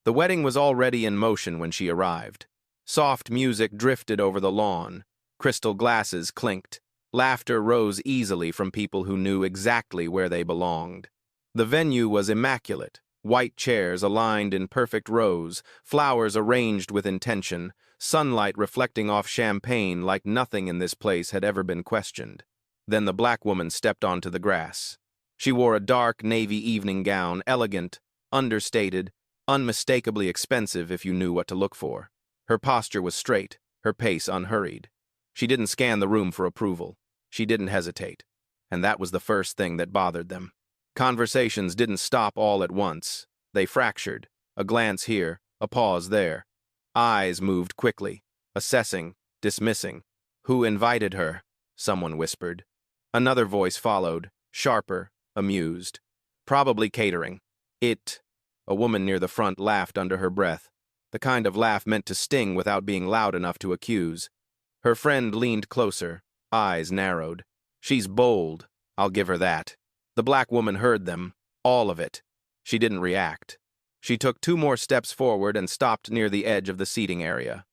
The wedding was already in motion when she arrived. Soft music drifted over the lawn. Crystal glasses clinked. Laughter rose easily from people who knew exactly where they belonged. The venue was immaculate. White chairs aligned in perfect rows, flowers arranged with intention, sunlight reflecting off champagne like nothing in this place had ever been questioned. Then the black woman stepped onto the grass. She wore a dark navy evening gown, elegant, understated, unmistakably expensive if you knew what to look for. Her posture was straight, her pace unhurried. She didn't scan the room for approval. She didn't hesitate. And that was the first thing that bothered them. Conversations didn't stop all at once. They fractured. A glance here, a pause there. Eyes moved quickly, assessing, dismissing. "Who invited her?" someone whispered. Another voice followed, sharper, amused. "Probably catering." A woman near the front laughed under her breath, the kind of laugh meant to sting without being loud enough to accuse. Her friend leaned closer, eyes narrowed. "She's bold, I'll give her that." The black woman heard them, all of it. She didn't react. She took 2 more steps forward and stopped near the edge of the seating area.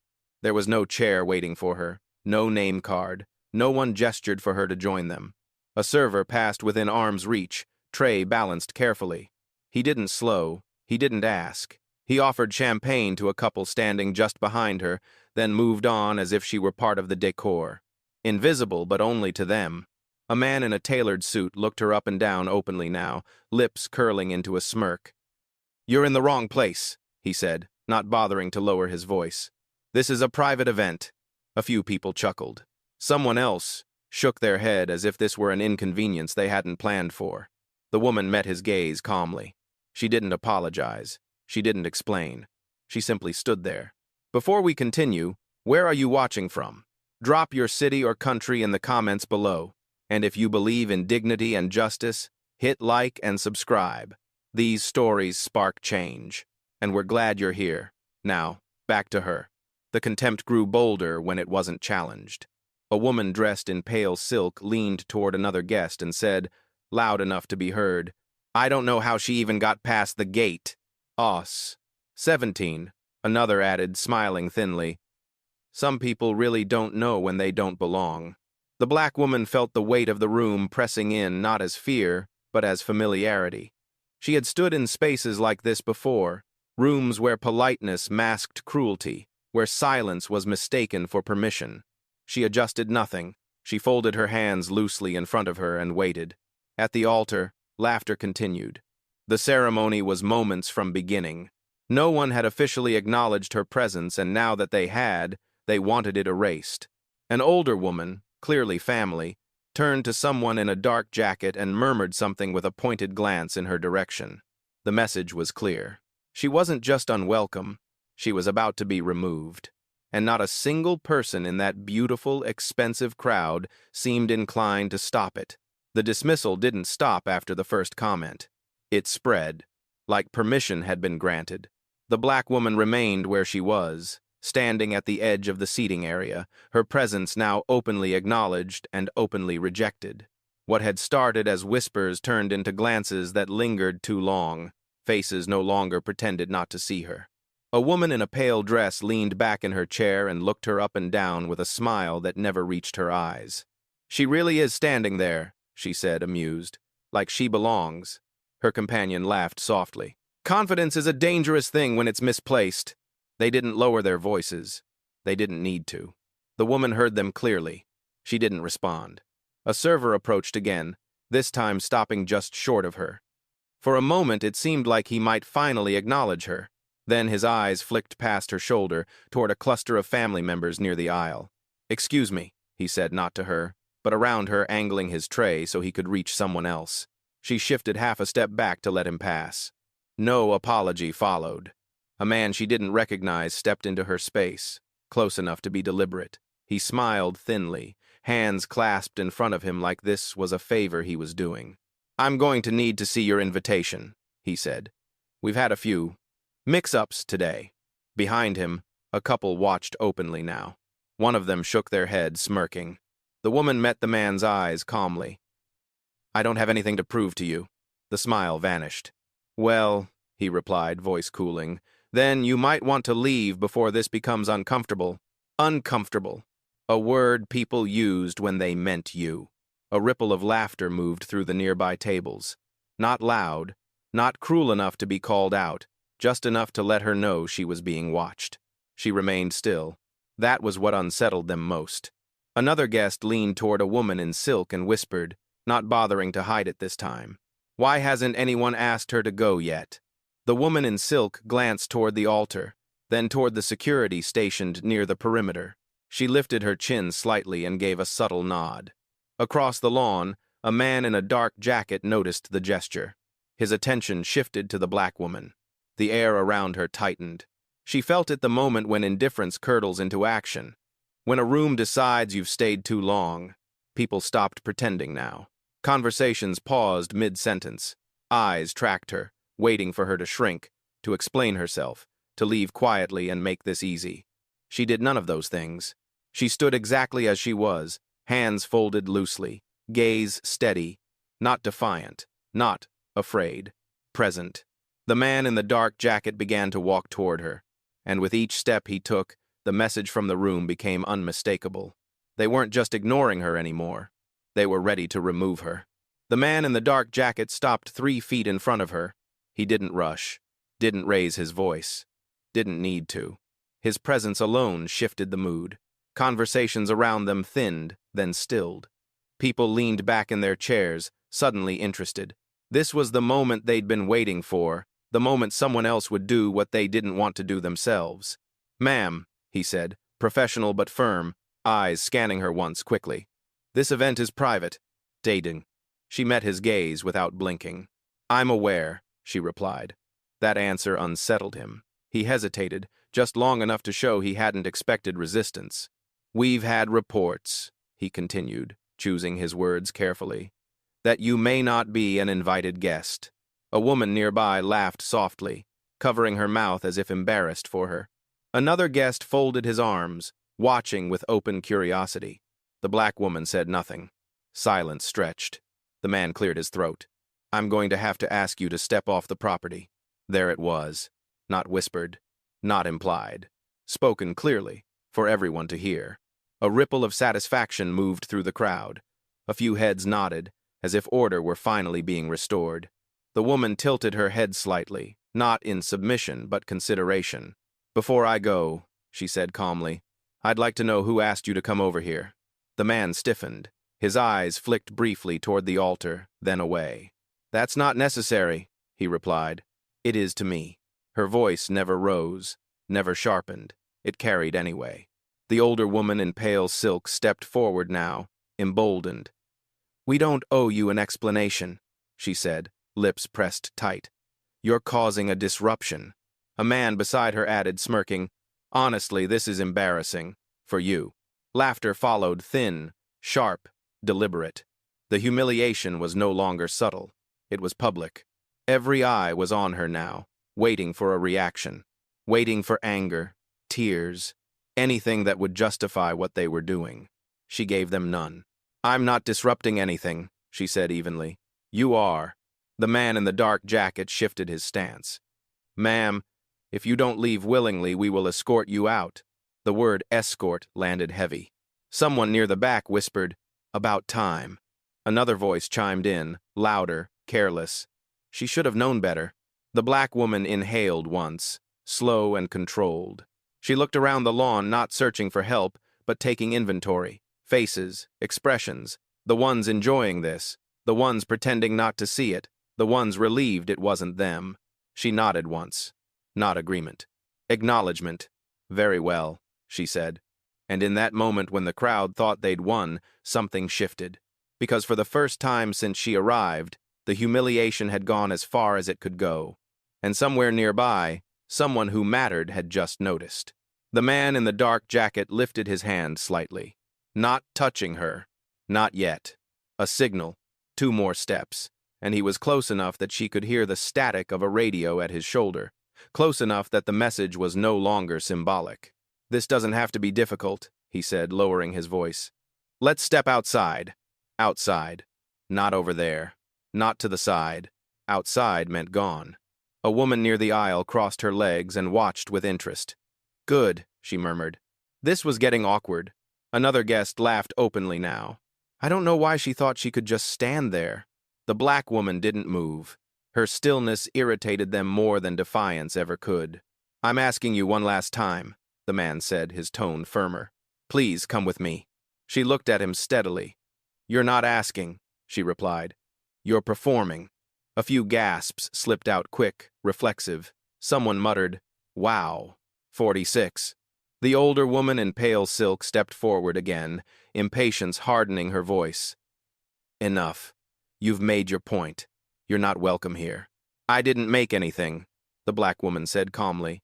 There was no chair waiting for her, no name card. No one gestured for her to join them. A server passed within arm's reach, tray balanced carefully. He didn't slow, he didn't ask. He offered champagne to a couple standing just behind her, then moved on as if she were part of the decor. Invisible, but only to them. A man in a tailored suit looked her up and down openly now, lips curling into a smirk. "You're in the wrong place," he said, not bothering to lower his voice. "This is a private event." A few people chuckled. Someone else shook their head as if this were an inconvenience they hadn't planned for. The woman met his gaze calmly. She didn't apologize. She didn't explain. She simply stood there. "Before we continue, where are you watching from? Drop your city or country in the comments below. And if you believe in dignity and justice, hit like and subscribe. These stories spark change. And we're glad you're here. Now, back to her." The contempt grew bolder when it wasn't challenged. A woman dressed in pale silk leaned toward another guest and said, loud enough to be heard, "I don't know how she even got past the gate." "Us. 17, another added, smiling thinly. "Some people really don't know when they don't belong." The black woman felt the weight of the room pressing in not as fear, but as familiarity. She had stood in spaces like this before, rooms where politeness masked cruelty, where silence was mistaken for permission. She adjusted nothing. She folded her hands loosely in front of her and waited. At the altar, laughter continued. The ceremony was moments from beginning. No one had officially acknowledged her presence, and now that they had, they wanted it erased. An older woman, clearly family, turned to someone in a dark jacket and murmured something with a pointed glance in her direction. The message was clear. She wasn't just unwelcome, she was about to be removed. And not a single person in that beautiful, expensive crowd seemed inclined to stop it. The dismissal didn't stop after the first comment. It spread, like permission had been granted. The black woman remained where she was, standing at the edge of the seating area, her presence now openly acknowledged and openly rejected. What had started as whispers turned into glances that lingered too long. Faces no longer pretended not to see her. A woman in a pale dress leaned back in her chair and looked her up and down with a smile that never reached her eyes. "She really is standing there," she said, amused, "like she belongs." Her companion laughed softly. "Confidence is a dangerous thing when it's misplaced." They didn't lower their voices. They didn't need to. The woman heard them clearly. She didn't respond. A server approached again, this time stopping just short of her. For a moment it seemed like he might finally acknowledge her. Then his eyes flicked past her shoulder toward a cluster of family members near the aisle. "Excuse me," he said, not to her, but around her, angling his tray so he could reach someone else. She shifted half a step back to let him pass. No apology followed. A man she didn't recognize stepped into her space, close enough to be deliberate. He smiled thinly, hands clasped in front of him like this was a favor he was doing. "I'm going to need to see your invitation," he said. "We've had a few mix-ups today." Behind him, a couple watched openly now. One of them shook their head, smirking. The woman met the man's eyes calmly. "I don't have anything to prove to you." The smile vanished. "Well," he replied, voice cooling, Then you might want to leave before this becomes uncomfortable. Uncomfortable. A word people used when they meant you. A ripple of laughter moved through the nearby tables. Not loud, not cruel enough to be called out, just enough to let her know she was being watched. She remained still. That was what unsettled them most. Another guest leaned toward a woman in silk and whispered, not bothering to hide it this time. "Why hasn't anyone asked her to go yet?" The woman in silk glanced toward the altar, then toward the security stationed near the perimeter. She lifted her chin slightly and gave a subtle nod. Across the lawn, a man in a dark jacket noticed the gesture. His attention shifted to the black woman. The air around her tightened. She felt it the moment when indifference curdles into action. When a room decides you've stayed too long, people stopped pretending now. Conversations paused mid-sentence. Eyes tracked her, waiting for her to shrink, to explain herself, to leave quietly and make this easy. She did none of those things. She stood exactly as she was, hands folded loosely, gaze steady, not defiant, not afraid, present. The man in the dark jacket began to walk toward her, and with each step he took, the message from the room became unmistakable. They weren't just ignoring her anymore. They were ready to remove her. The man in the dark jacket stopped 3 feet in front of her. He didn't rush, didn't raise his voice, didn't need to. His presence alone shifted the mood. Conversations around them thinned, then stilled. People leaned back in their chairs, suddenly interested. This was the moment they'd been waiting for, the moment someone else would do what they didn't want to do themselves. "Ma'am," he said, professional but firm, eyes scanning her once quickly. "This event is private. Dating." She met his gaze without blinking. "I'm aware," she replied. That answer unsettled him. He hesitated, just long enough to show he hadn't expected resistance. "We've had reports," he continued, choosing his words carefully, "that you may not be an invited guest." A woman nearby laughed softly, covering her mouth as if embarrassed for her. Another guest folded his arms, watching with open curiosity. The black woman said nothing. Silence stretched. The man cleared his throat. "I'm going to have to ask you to step off the property." There it was. Not whispered, not implied. Spoken clearly, for everyone to hear. A ripple of satisfaction moved through the crowd. A few heads nodded, as if order were finally being restored. The woman tilted her head slightly, not in submission but consideration. "Before I go," she said calmly, "I'd like to know who asked you to come over here." The man stiffened. His eyes flicked briefly toward the altar, then away. "That's not necessary," he replied. "It is to me." Her voice never rose, never sharpened. It carried anyway. The older woman in pale silk stepped forward now, emboldened. "We don't owe you an explanation," she said, lips pressed tight. "You're causing a disruption." A man beside her added, smirking, "Honestly, this is embarrassing. For you." Laughter followed, thin, sharp, deliberate. The humiliation was no longer subtle. It was public. Every eye was on her now, waiting for a reaction, waiting for anger, tears, anything that would justify what they were doing. She gave them none. "I'm not disrupting anything," she said evenly. "You are." The man in the dark jacket shifted his stance. "Ma'am, if you don't leave willingly, we will escort you out." The word escort landed heavy. Someone near the back whispered, "About time." Another voice chimed in, louder, careless. She should have known better. The black woman inhaled once, slow and controlled. She looked around the lawn, not searching for help, but taking inventory. Faces, expressions, the ones enjoying this, the ones pretending not to see it, the ones relieved it wasn't them. She nodded once. Not agreement. Acknowledgement. "Very well," she said. And in that moment when the crowd thought they'd won, something shifted. Because for the first time since she arrived, the humiliation had gone as far as it could go. And somewhere nearby, someone who mattered had just noticed. The man in the dark jacket lifted his hand slightly. Not touching her. Not yet. A signal. 2 more steps. And he was close enough that she could hear the static of a radio at his shoulder. Close enough that the message was no longer symbolic. "This doesn't have to be difficult," he said, lowering his voice. "Let's step outside." Outside. Not over there. Not to the side. Outside meant gone. A woman near the aisle crossed her legs and watched with interest. "Good," she murmured. This was getting awkward. Another guest laughed openly now. I don't know why she thought she could just stand there. The black woman didn't move. Her stillness irritated them more than defiance ever could. "I'm asking you one last time," the man said, his tone firmer. "Please come with me." She looked at him steadily. "You're not asking," she replied. "You're performing." A few gasps slipped out quick, reflexive. Someone muttered, "Wow, 46. The older woman in pale silk stepped forward again, impatience hardening her voice. "Enough. You've made your point. You're not welcome here." "I didn't make anything," the black woman said calmly.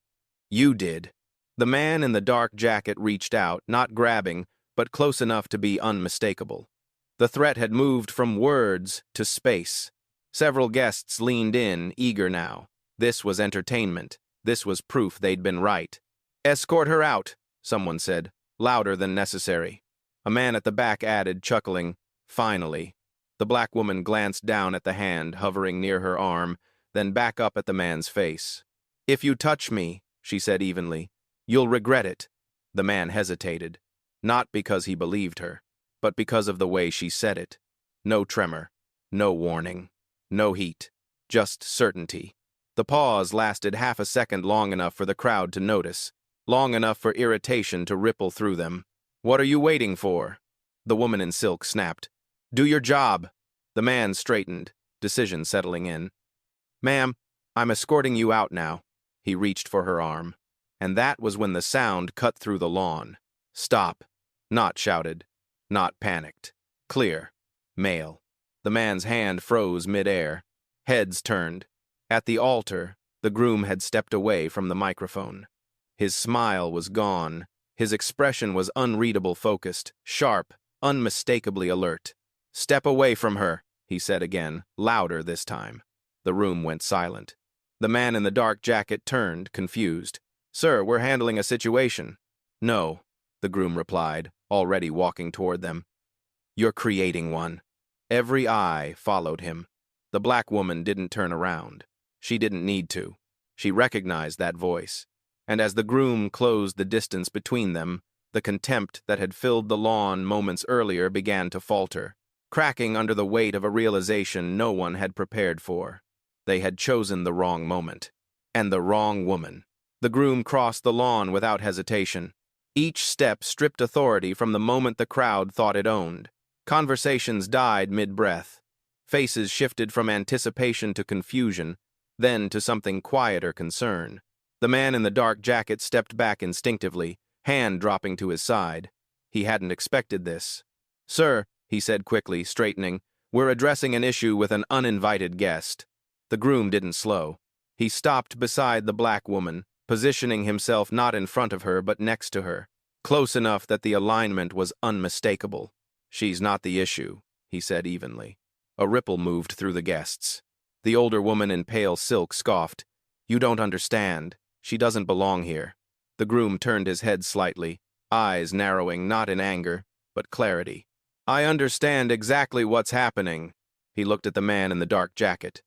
"You did." The man in the dark jacket reached out, not grabbing, but close enough to be unmistakable. The threat had moved from words to space. Several guests leaned in, eager now. This was entertainment. This was proof they'd been right. "Escort her out," someone said, louder than necessary. A man at the back added, chuckling, "Finally." The black woman glanced down at the hand hovering near her arm, then back up at the man's face. "If you touch me," she said evenly, "you'll regret it." The man hesitated, not because he believed her, but because of the way she said it. No tremor, no warning, no heat, just certainty. The pause lasted half a second, long enough for the crowd to notice, long enough for irritation to ripple through them. "What are you waiting for?" the woman in silk snapped. "Do your job." The man straightened, decision settling in. "Ma'am, I'm escorting you out now." He reached for her arm. And that was when the sound cut through the lawn. "Stop." Not shouted. Not panicked. Clear. Male. The man's hand froze mid-air. Heads turned. At the altar, the groom had stepped away from the microphone. His smile was gone. His expression was unreadable, focused, sharp, unmistakably alert. "Step away from her," he said again, louder this time. The room went silent. The man in the dark jacket turned, confused. "Sir, we're handling a situation." "No," the groom replied, already walking toward them. "You're creating one." Every eye followed him. The black woman didn't turn around. She didn't need to. She recognized that voice. And as the groom closed the distance between them, the contempt that had filled the lawn moments earlier began to falter, cracking under the weight of a realization no one had prepared for. They had chosen the wrong moment. And the wrong woman. The groom crossed the lawn without hesitation. Each step stripped authority from the moment the crowd thought it owned. Conversations died mid-breath. Faces shifted from anticipation to confusion, then to something quieter concern. The man in the dark jacket stepped back instinctively, hand dropping to his side. He hadn't expected this. "Sir," he said quickly, straightening, "we're addressing an issue with an uninvited guest." The groom didn't slow. He stopped beside the black woman, positioning himself not in front of her but next to her, close enough that the alignment was unmistakable. "She's not the issue," he said evenly. A ripple moved through the guests. The older woman in pale silk scoffed. "You don't understand. She doesn't belong here." The groom turned his head slightly, eyes narrowing not in anger, but clarity. "I understand exactly what's happening." He looked at the man in the dark jacket.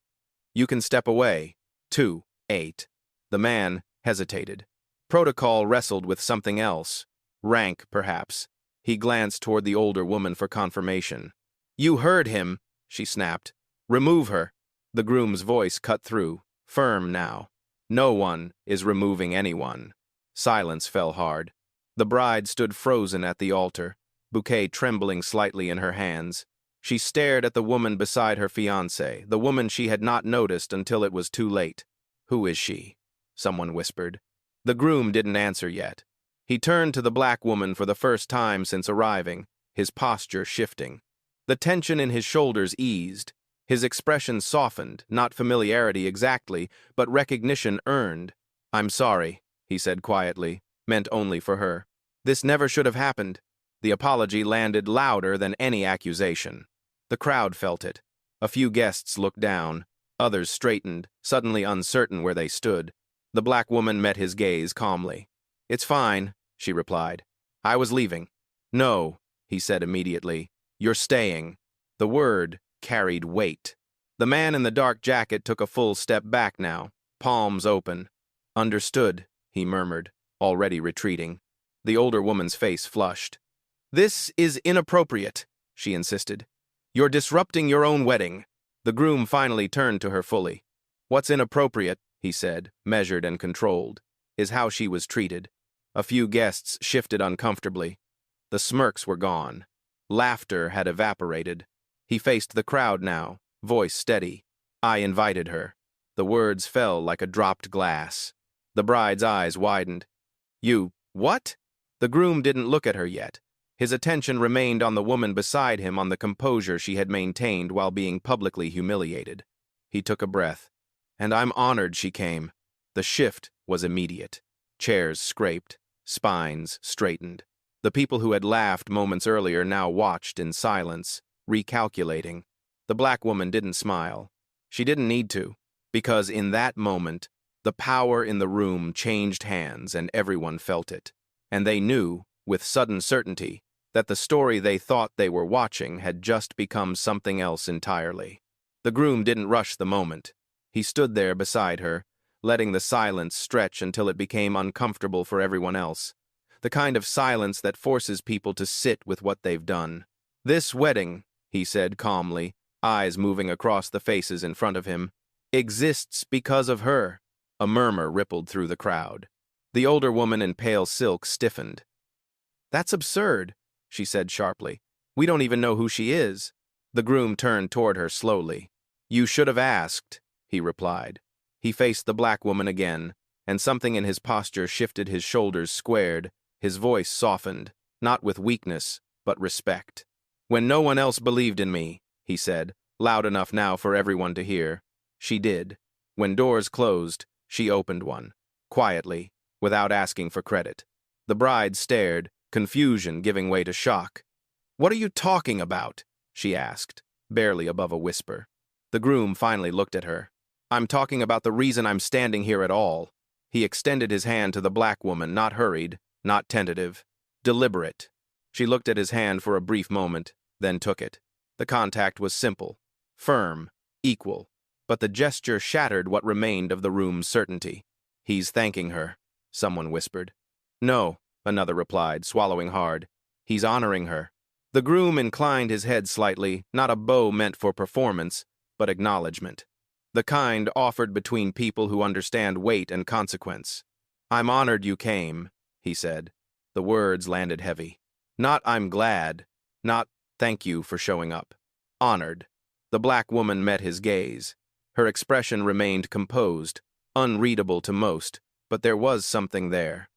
"You can step away." 2-8. The man hesitated. Protocol wrestled with something else. Rank, perhaps. He glanced toward the older woman for confirmation. "You heard him," she snapped. "Remove her." The groom's voice cut through, firm now. "No one is removing anyone." Silence fell hard. The bride stood frozen at the altar, bouquet trembling slightly in her hands. She stared at the woman beside her fiancé, the woman she had not noticed until it was too late. "Who is she?" someone whispered. The groom didn't answer yet. He turned to the black woman for the first time since arriving, his posture shifting. The tension in his shoulders eased. His expression softened, not familiarity exactly, but recognition earned. "I'm sorry," he said quietly, meant only for her. "This never should have happened." The apology landed louder than any accusation. The crowd felt it. A few guests looked down. Others straightened, suddenly uncertain where they stood. The black woman met his gaze calmly. "It's fine," she replied. "I was leaving." "No," he said immediately. "You're staying." The word carried weight. The man in the dark jacket took a full step back now. palms open. "Understood," he murmured, already retreating. The older woman's face flushed. "This is inappropriate," she insisted. "You're disrupting your own wedding." The groom finally turned to her fully. "What's inappropriate," he said, measured and controlled, "is how she was treated." A few guests shifted uncomfortably. The smirks were gone. Laughter had evaporated. He faced the crowd now, voice steady. "I invited her." The words fell like a dropped glass. The bride's eyes widened. "You, what?" The groom didn't look at her yet. His attention remained on the woman beside him, on the composure she had maintained while being publicly humiliated. He took a breath. "And I'm honored she came." The shift was immediate. Chairs scraped, spines straightened. The people who had laughed moments earlier now watched in silence, recalculating. The black woman didn't smile. She didn't need to, because in that moment, the power in the room changed hands and everyone felt it. And they knew, with sudden certainty, that the story they thought they were watching had just become something else entirely. The groom didn't rush the moment. He stood there beside her, letting the silence stretch until it became uncomfortable for everyone else. The kind of silence that forces people to sit with what they've done. "This wedding," he said calmly, eyes moving across the faces in front of him, "exists because of her." A murmur rippled through the crowd. The older woman in pale silk stiffened. "That's absurd," she said sharply. "We don't even know who she is." The groom turned toward her slowly. "You should have asked," he replied. He faced the black woman again, and something in his posture shifted. His shoulders squared, his voice softened, not with weakness, but respect. "When no one else believed in me," he said, loud enough now for everyone to hear, "she did. When doors closed, she opened one, quietly, without asking for credit." The bride stared, confusion giving way to shock. "What are you talking about?" she asked, barely above a whisper. The groom finally looked at her. "I'm talking about the reason I'm standing here at all." He extended his hand to the black woman, not hurried, not tentative, deliberate. She looked at his hand for a brief moment, then took it. The contact was simple, firm, equal, but the gesture shattered what remained of the room's certainty. "He's thanking her," someone whispered. "No," another replied, swallowing hard. "He's honoring her." The groom inclined his head slightly, not a bow meant for performance, but acknowledgement. The kind offered between people who understand weight and consequence. "I'm honored you came," he said. The words landed heavy. Not "I'm glad," not "thank you for showing up." Honored. The black woman met his gaze. Her expression remained composed, unreadable to most, but there was something there.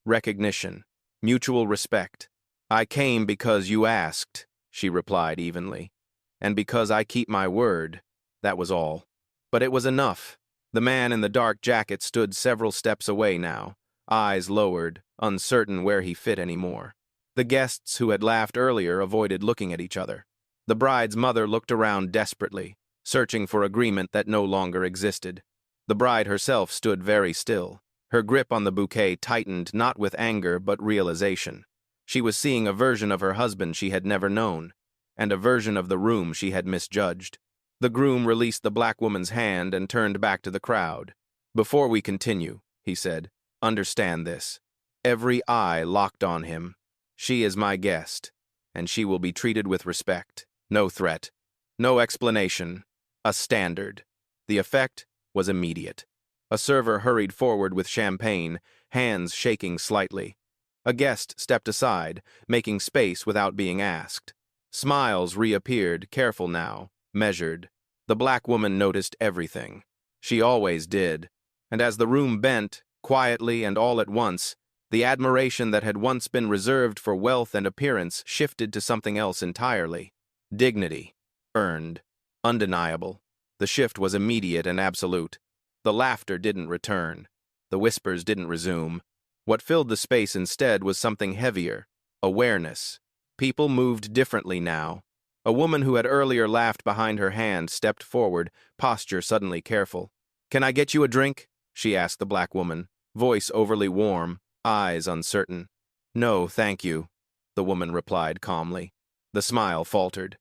Recognition. Mutual respect. "I came because you asked," she replied evenly. "And because I keep my word." That was all. But it was enough. The man in the dark jacket stood several steps away now, eyes lowered, uncertain where he fit anymore. The guests who had laughed earlier avoided looking at each other. The bride's mother looked around desperately, searching for agreement that no longer existed. The bride herself stood very still. Her grip on the bouquet tightened not with anger but realization. She was seeing a version of her husband she had never known, and a version of the room she had misjudged. The groom released the black woman's hand and turned back to the crowd. "Before we continue," he said, "understand this." Every eye locked on him. "She is my guest, and she will be treated with respect. No threat. No explanation. A standard." The effect was immediate. A server hurried forward with champagne, hands shaking slightly. A guest stepped aside, making space without being asked. Smiles reappeared, careful now, measured. The black woman noticed everything. She always did. And as the room bent, quietly and all at once, the admiration that had once been reserved for wealth and appearance shifted to something else entirely. Dignity. Earned. Undeniable. The shift was immediate and absolute. The laughter didn't return. The whispers didn't resume. What filled the space instead was something heavier. Awareness. People moved differently now. A woman who had earlier laughed behind her hand stepped forward, posture suddenly careful. "Can I get you a drink?" she asked the black woman, voice overly warm, eyes uncertain. "No, thank you," the woman replied calmly. The smile faltered.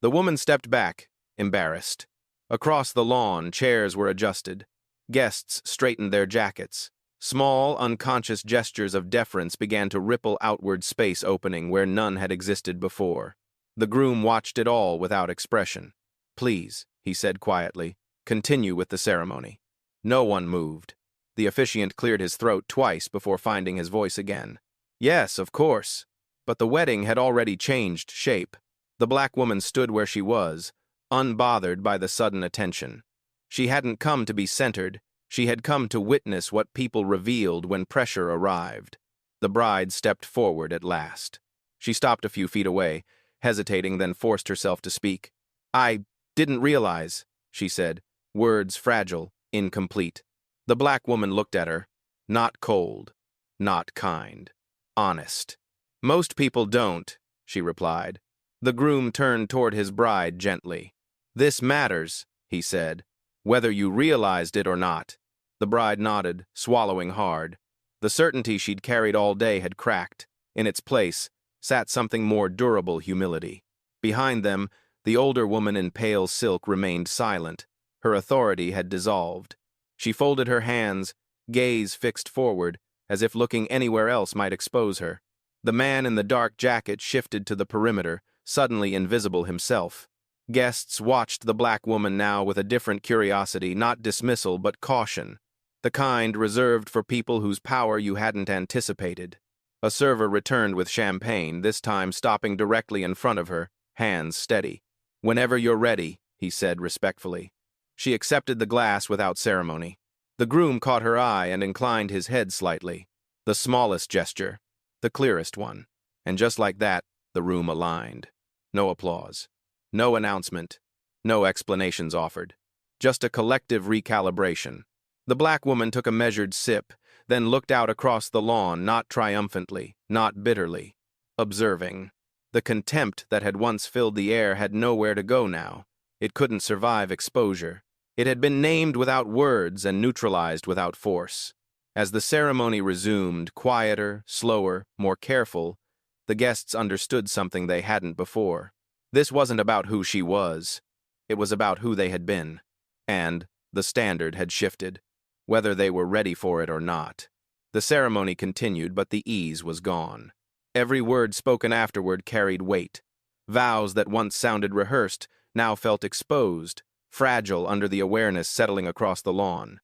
The woman stepped back, embarrassed. Across the lawn, chairs were adjusted. Guests straightened their jackets. Small, unconscious gestures of deference began to ripple outward, space opening where none had existed before. The groom watched it all without expression. "Please," he said quietly, "continue with the ceremony." No one moved. The officiant cleared his throat twice before finding his voice again. "Yes, of course." But the wedding had already changed shape. The black woman stood where she was, unbothered by the sudden attention. She hadn't come to be centered. She had come to witness what people revealed when pressure arrived. The bride stepped forward at last. She stopped a few feet away, hesitating, then forced herself to speak. "I didn't realize," she said, words fragile, incomplete. The black woman looked at her, not cold, not kind, honest. "Most people don't," she replied. The groom turned toward his bride gently. "This matters," he said, "whether you realized it or not." The bride nodded, swallowing hard. The certainty she'd carried all day had cracked. In its place sat something more durable: humility. Behind them, the older woman in pale silk remained silent. Her authority had dissolved. She folded her hands, gaze fixed forward, as if looking anywhere else might expose her. The man in the dark jacket shifted to the perimeter, suddenly invisible himself. Guests watched the black woman now with a different curiosity, not dismissal but caution, the kind reserved for people whose power you hadn't anticipated. A server returned with champagne, this time stopping directly in front of her, hands steady. "Whenever you're ready," he said respectfully. She accepted the glass without ceremony. The groom caught her eye and inclined his head slightly. The smallest gesture, the clearest one. And just like that, the room aligned. No applause. No announcement. No explanations offered. Just a collective recalibration. The black woman took a measured sip, then looked out across the lawn, not triumphantly, not bitterly. Observing. The contempt that had once filled the air had nowhere to go now. It couldn't survive exposure. It had been named without words and neutralized without force. As the ceremony resumed, quieter, slower, more careful, the guests understood something they hadn't before. This wasn't about who she was. It was about who they had been. And the standard had shifted, whether they were ready for it or not. The ceremony continued, but the ease was gone. Every word spoken afterward carried weight. Vows that once sounded rehearsed now felt exposed, fragile under the awareness settling across the lawn.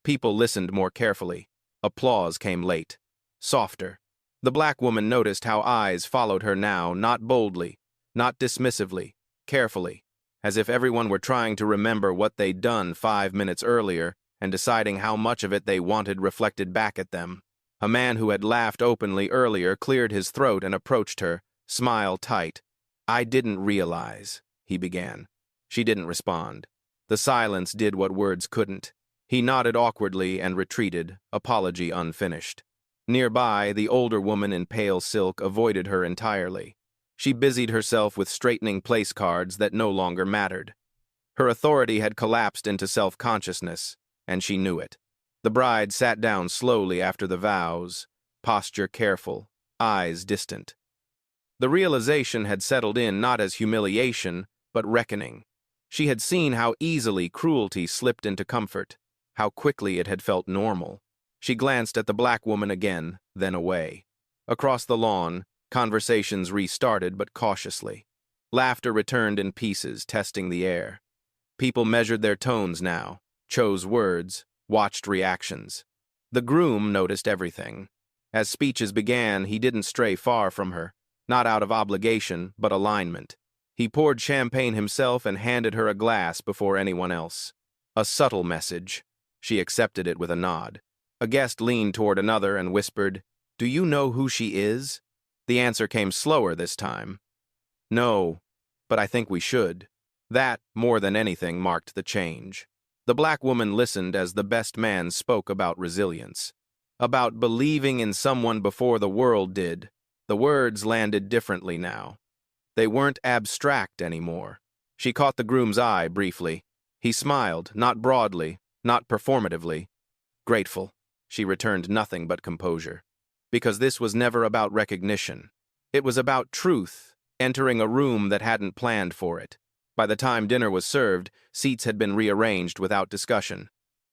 People listened more carefully. Applause came late, softer. The black woman noticed how eyes followed her now, not boldly, not dismissively, carefully, as if everyone were trying to remember what they'd done 5 minutes earlier and deciding how much of it they wanted reflected back at them. A man who had laughed openly earlier cleared his throat and approached her, smile tight. "I didn't realize," he began. She didn't respond. The silence did what words couldn't. He nodded awkwardly and retreated, apology unfinished. Nearby, the older woman in pale silk avoided her entirely. She busied herself with straightening place cards that no longer mattered. Her authority had collapsed into self-consciousness, and she knew it. The bride sat down slowly after the vows, posture careful, eyes distant. The realization had settled in not as humiliation, but reckoning. She had seen how easily cruelty slipped into comfort, how quickly it had felt normal. She glanced at the black woman again, then away. Across the lawn, conversations restarted but cautiously. Laughter returned in pieces, testing the air. People measured their tones now, chose words, watched reactions. The groom noticed everything. As speeches began, he didn't stray far from her, not out of obligation, but alignment. He poured champagne himself and handed her a glass before anyone else. A subtle message. She accepted it with a nod. A guest leaned toward another and whispered, "Do you know who she is?" The answer came slower this time. "No, but I think we should." That, more than anything, marked the change. The black woman listened as the best man spoke about resilience, about believing in someone before the world did. The words landed differently now. They weren't abstract anymore. She caught the groom's eye briefly. He smiled, not broadly, not performatively. "Grateful." She returned nothing but composure. Because this was never about recognition. It was about truth, entering a room that hadn't planned for it. By the time dinner was served, seats had been rearranged without discussion.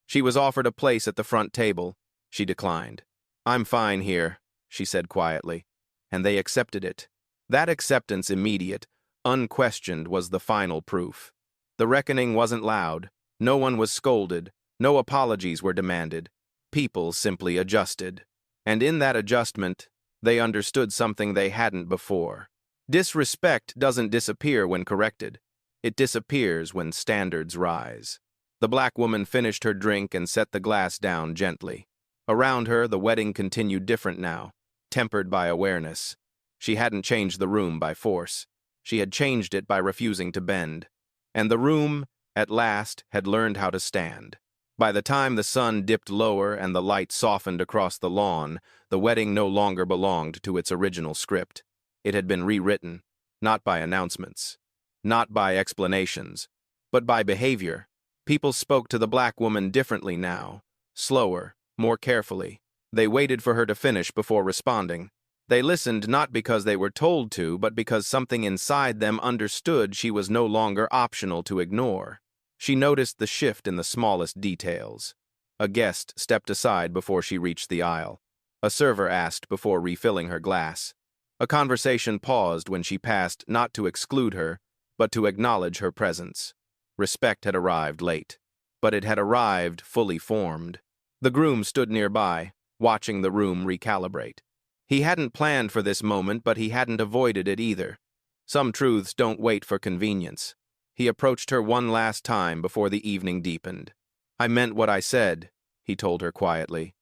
She was offered a place at the front table. She declined. "I'm fine here," she said quietly. And they accepted it. That acceptance, immediate, unquestioned, was the final proof. The reckoning wasn't loud. No one was scolded. No apologies were demanded. People simply adjusted. And in that adjustment, they understood something they hadn't before. Disrespect doesn't disappear when corrected. It disappears when standards rise. The black woman finished her drink and set the glass down gently. Around her, the wedding continued different now, tempered by awareness. She hadn't changed the room by force. She had changed it by refusing to bend. And the room, at last, had learned how to stand. By the time the sun dipped lower and the light softened across the lawn, the wedding no longer belonged to its original script. It had been rewritten, not by announcements, not by explanations, but by behavior. People spoke to the black woman differently now, slower, more carefully. They waited for her to finish before responding. They listened not because they were told to, but because something inside them understood she was no longer optional to ignore. She noticed the shift in the smallest details. A guest stepped aside before she reached the aisle. A server asked before refilling her glass. A conversation paused when she passed, not to exclude her, but to acknowledge her presence. Respect had arrived late, but it had arrived fully formed. The groom stood nearby, watching the room recalibrate. He hadn't planned for this moment, but he hadn't avoided it either. Some truths don't wait for convenience. He approached her one last time before the evening deepened. "I meant what I said," he told her quietly.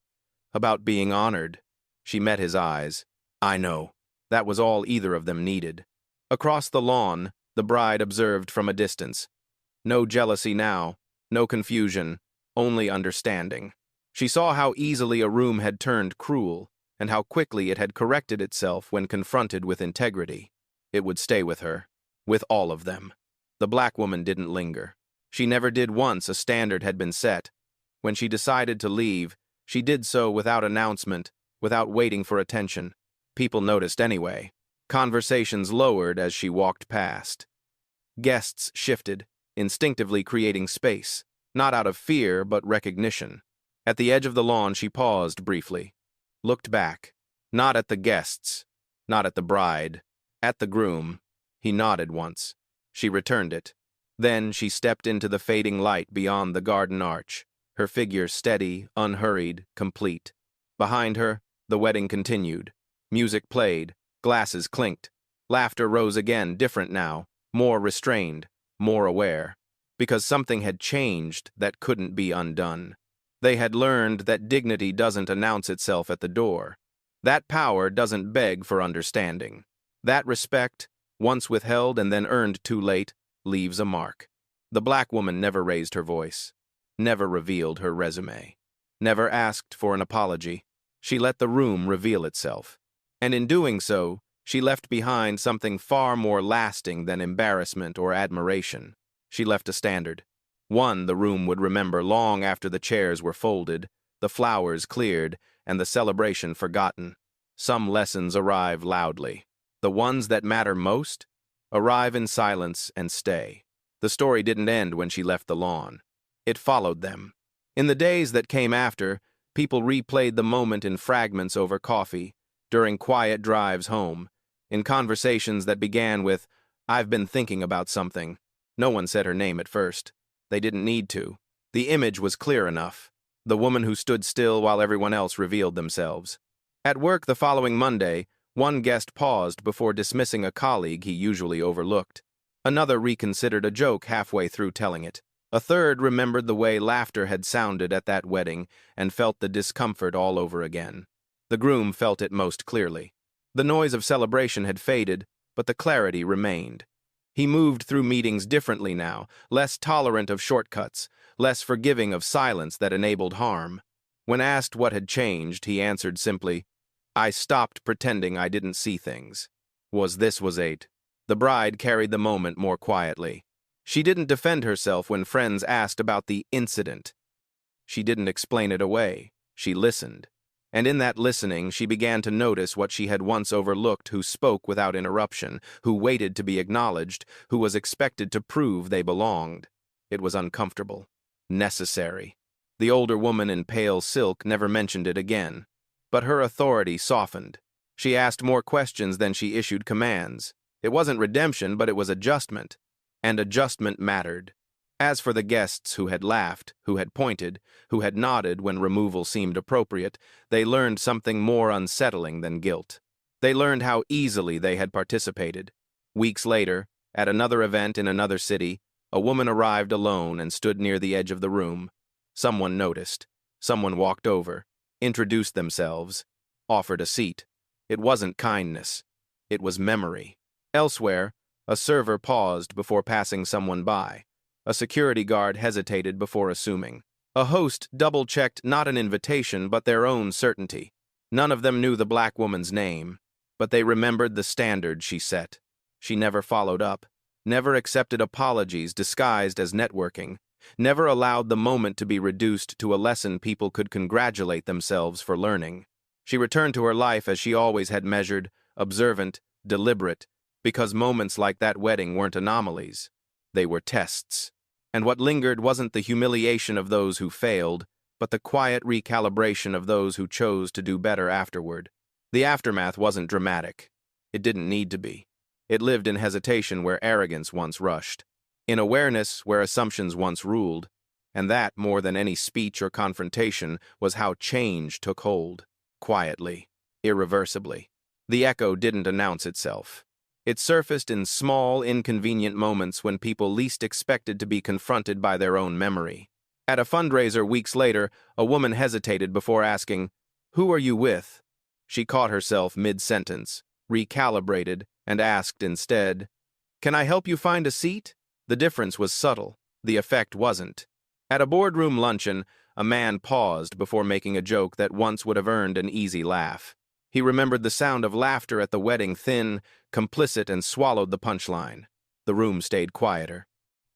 "About being honored." She met his eyes. "I know." That was all either of them needed. Across the lawn, the bride observed from a distance. No jealousy now, no confusion, only understanding. She saw how easily a room had turned cruel, and how quickly it had corrected itself when confronted with integrity. It would stay with her, with all of them. The black woman didn't linger. She never did once a standard had been set. When she decided to leave, she did so without announcement, without waiting for attention. People noticed anyway. Conversations lowered as she walked past. Guests shifted, instinctively creating space, not out of fear but recognition. At the edge of the lawn she paused briefly, looked back, not at the guests, not at the bride, at the groom. He nodded once. She returned it. Then she stepped into the fading light beyond the garden arch, her figure steady, unhurried, complete. Behind her, the wedding continued. Music played, glasses clinked. Laughter rose again, different now, more restrained, more aware. Because something had changed that couldn't be undone. They had learned that dignity doesn't announce itself at the door. That power doesn't beg for understanding. That respect, once withheld and then earned too late, leaves a mark. The black woman never raised her voice, never revealed her resume, never asked for an apology. She let the room reveal itself. And in doing so, she left behind something far more lasting than embarrassment or admiration. She left a standard. One the room would remember long after the chairs were folded, the flowers cleared, and the celebration forgotten. Some lessons arrive loudly. The ones that matter most arrive in silence and stay. The story didn't end when she left the lawn. It followed them. In the days that came after, people replayed the moment in fragments over coffee, during quiet drives home, in conversations that began with, "I've been thinking about something." No one said her name at first. They didn't need to. The image was clear enough. The woman who stood still while everyone else revealed themselves. At work the following Monday, one guest paused before dismissing a colleague he usually overlooked. Another reconsidered a joke halfway through telling it. A third remembered the way laughter had sounded at that wedding and felt the discomfort all over again. The groom felt it most clearly. The noise of celebration had faded, but the clarity remained. He moved through meetings differently now, less tolerant of shortcuts, less forgiving of silence that enabled harm. When asked what had changed, he answered simply, "I stopped pretending I didn't see things." Was eight. The bride carried the moment more quietly. She didn't defend herself when friends asked about the incident. She didn't explain it away. She listened. And in that listening, she began to notice what she had once overlooked: who spoke without interruption, who waited to be acknowledged, who was expected to prove they belonged. It was uncomfortable, necessary. The older woman in pale silk never mentioned it again. But her authority softened. She asked more questions than she issued commands. It wasn't redemption, but it was adjustment. And adjustment mattered. As for the guests who had laughed, who had pointed, who had nodded when removal seemed appropriate, they learned something more unsettling than guilt. They learned how easily they had participated. Weeks later, at another event in another city, a woman arrived alone and stood near the edge of the room. Someone noticed. Someone walked over, introduced themselves, offered a seat. It wasn't kindness. It was memory. Elsewhere, a server paused before passing someone by. A security guard hesitated before assuming. A host double-checked not an invitation but their own certainty. None of them knew the black woman's name, but they remembered the standard she set. She never followed up, never accepted apologies disguised as networking, never allowed the moment to be reduced to a lesson people could congratulate themselves for learning. She returned to her life as she always had measured, observant, deliberate, because moments like that wedding weren't anomalies. They were tests. And what lingered wasn't the humiliation of those who failed, but the quiet recalibration of those who chose to do better afterward. The aftermath wasn't dramatic. It didn't need to be. It lived in hesitation where arrogance once rushed, in awareness where assumptions once ruled, and that, more than any speech or confrontation, was how change took hold, quietly, irreversibly. The echo didn't announce itself. It surfaced in small, inconvenient moments when people least expected to be confronted by their own memory. At a fundraiser weeks later, a woman hesitated before asking, "Who are you with?" She caught herself mid-sentence, recalibrated, and asked instead, "Can I help you find a seat?" The difference was subtle. The effect wasn't. At a boardroom luncheon, a man paused before making a joke that once would have earned an easy laugh. He remembered the sound of laughter at the wedding, thin, complicit, and swallowed the punchline. The room stayed quieter.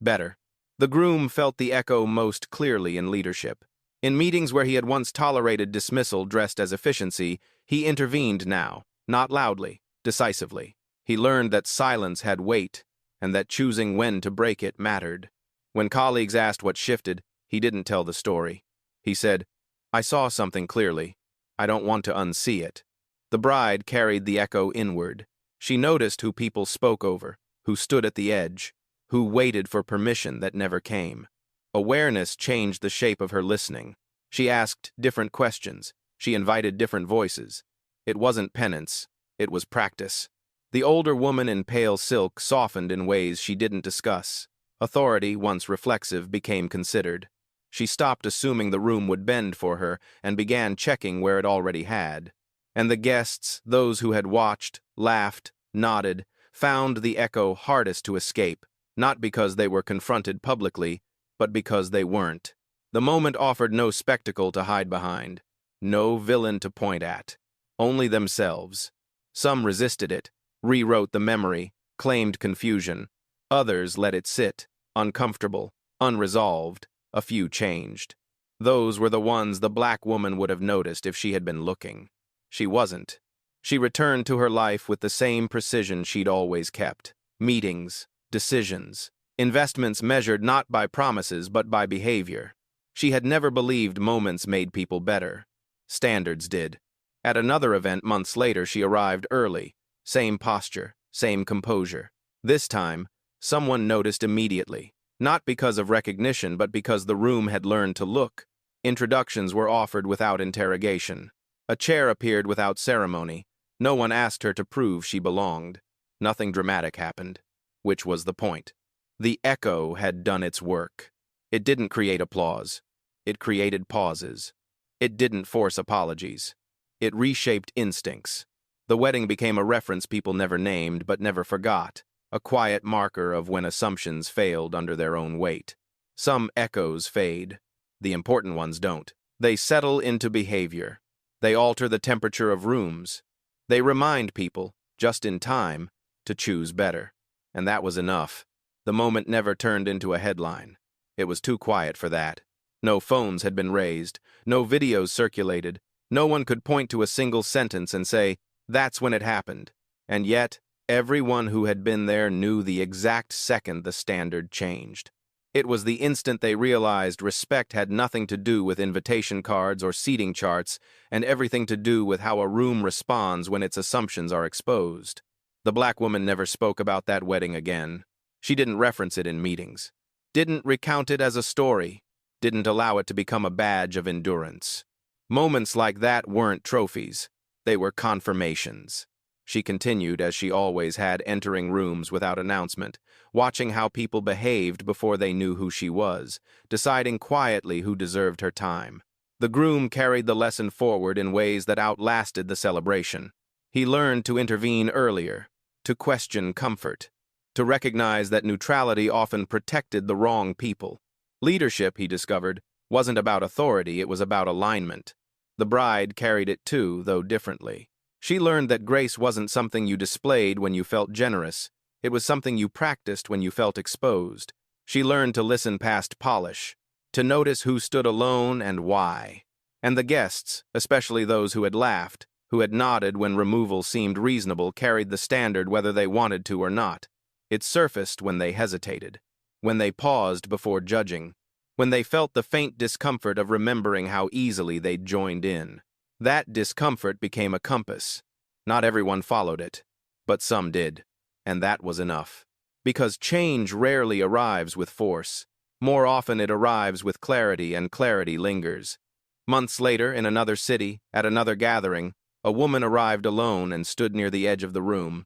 Better. The groom felt the echo most clearly in leadership. In meetings where he had once tolerated dismissal dressed as efficiency, he intervened now, not loudly, decisively. He learned that silence had weight, and that choosing when to break it mattered. When colleagues asked what shifted, he didn't tell the story. He said, "I saw something clearly. I don't want to unsee it." The bride carried the echo inward. She noticed who people spoke over, who stood at the edge, who waited for permission that never came. Awareness changed the shape of her listening. She asked different questions. She invited different voices. It wasn't penance. It was practice. The older woman in pale silk softened in ways she didn't discuss. Authority, once reflexive, became considered. She stopped assuming the room would bend for her and began checking where it already had. And the guests, those who had watched, laughed, nodded, found the echo hardest to escape, not because they were confronted publicly, but because they weren't. The moment offered no spectacle to hide behind, no villain to point at, only themselves. Some resisted it, rewrote the memory, claimed confusion. Others let it sit, uncomfortable, unresolved. A few changed. Those were the ones the black woman would have noticed if she had been looking. She wasn't. She returned to her life with the same precision she'd always kept. Meetings, decisions, investments measured not by promises but by behavior. She had never believed moments made people better. Standards did. At another event months later, she arrived early. Same posture, same composure. This time, someone noticed immediately. Not because of recognition, but because the room had learned to look. Introductions were offered without interrogation. A chair appeared without ceremony. No one asked her to prove she belonged. Nothing dramatic happened. Which was the point. The echo had done its work. It didn't create applause. It created pauses. It didn't force apologies. It reshaped instincts. The wedding became a reference people never named but never forgot. A quiet marker of when assumptions failed under their own weight. Some echoes fade. The important ones don't. They settle into behavior. They alter the temperature of rooms. They remind people, just in time, to choose better. And that was enough. The moment never turned into a headline. It was too quiet for that. No phones had been raised. No videos circulated. No one could point to a single sentence and say, "That's when it happened." And yet, everyone who had been there knew the exact second the standard changed. It was the instant they realized respect had nothing to do with invitation cards or seating charts and everything to do with how a room responds when its assumptions are exposed. The black woman never spoke about that wedding again. She didn't reference it in meetings, didn't recount it as a story, didn't allow it to become a badge of endurance. Moments like that weren't trophies, they were confirmations. She continued, as she always had, entering rooms without announcement, watching how people behaved before they knew who she was, deciding quietly who deserved her time. The groom carried the lesson forward in ways that outlasted the celebration. He learned to intervene earlier, to question comfort, to recognize that neutrality often protected the wrong people. Leadership, he discovered, wasn't about authority, it was about alignment. The bride carried it too, though differently. She learned that grace wasn't something you displayed when you felt generous. It was something you practiced when you felt exposed. She learned to listen past polish, to notice who stood alone and why. And the guests, especially those who had laughed, who had nodded when removal seemed reasonable, carried the standard whether they wanted to or not. It surfaced when they hesitated, when they paused before judging, when they felt the faint discomfort of remembering how easily they'd joined in. That discomfort became a compass. Not everyone followed it, but some did, and that was enough. Because change rarely arrives with force. More often it arrives with clarity, and clarity lingers. Months later, in another city, at another gathering, a woman arrived alone and stood near the edge of the room.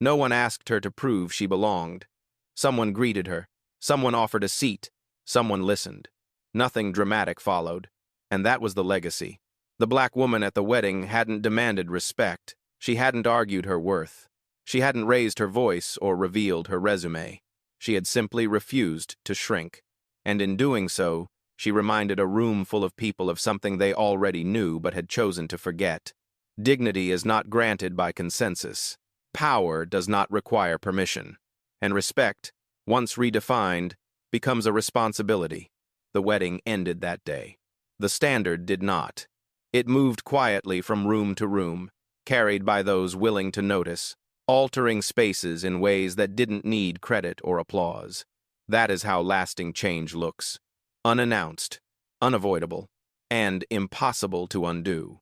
No one asked her to prove she belonged. Someone greeted her. Someone offered a seat. Someone listened. Nothing dramatic followed, and that was the legacy. The black woman at the wedding hadn't demanded respect. She hadn't argued her worth. She hadn't raised her voice or revealed her resume. She had simply refused to shrink. And in doing so, she reminded a room full of people of something they already knew but had chosen to forget. Dignity is not granted by consensus. Power does not require permission. And respect, once redefined, becomes a responsibility. The wedding ended that day. The standard did not. It moved quietly from room to room, carried by those willing to notice, altering spaces in ways that didn't need credit or applause. That is how lasting change looks. Unannounced, unavoidable, and impossible to undo.